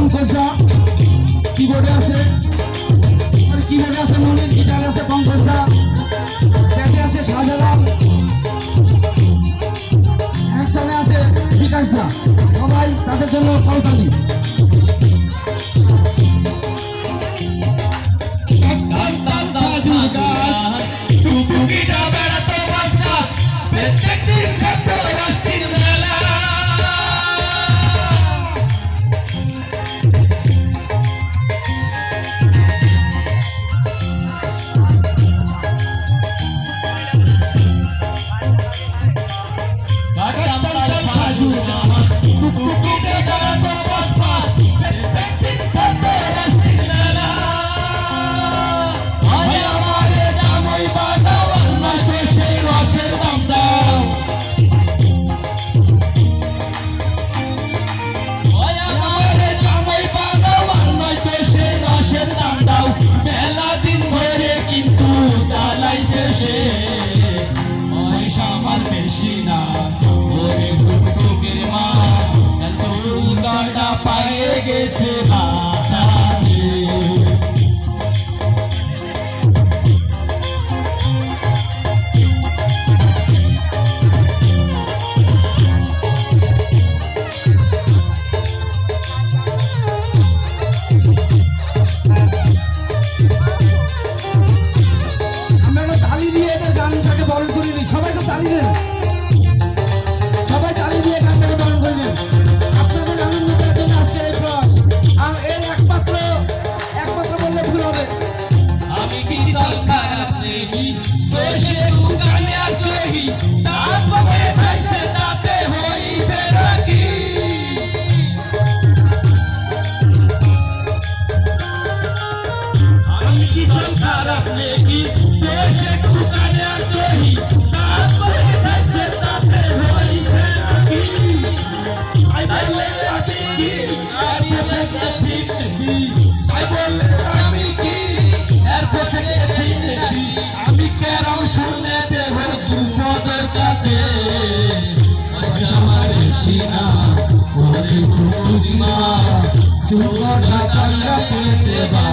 পঙ্কজদা কিবোর্ডে আছে, কিবোর্ডে আছে মনির, গিটারে আছে পঙ্কজদা, ব্যাটে আছে শাহজালাল, অ্যাকশনে আছে বিকাশদা। সবাই তাদের জন্য করতালি। আমার বেশি না ওরে টুকটুকের মা উল্কাটা পায়ে গেছে বাতাসে। তালি দিয়ে এদের গানটাকে বরণ করে নিই। সবাই তো তালি দেন, সবাই তালি দিয়ে গানটাকে বরণ করে নেন। আপনাদের আনন্দ দেওয়ার জন্য আজকের এই প্রয়াস। আর এর একমাত্র বললে ভুল হবে। আমি কি চল খারাপ নেই দোষে উগানে আজহি তারপরে ভাইছে তাতে হইবে রাখি। আমি কি চল খারাপ নেই দোষে উগানে আজহি তারপরে ভাইছে তাতে হইবে রাখি। আই বলে আমি কি আর বলে গেছি কি, আই বলে আমি কি এর পথে গেছি দেখি। আমি কেরাম শুনে দেব দুপদের কাছে আমার বেশি না ওরে টুকটুক মা চুল ঢাকাইয়া পেয়েছে বা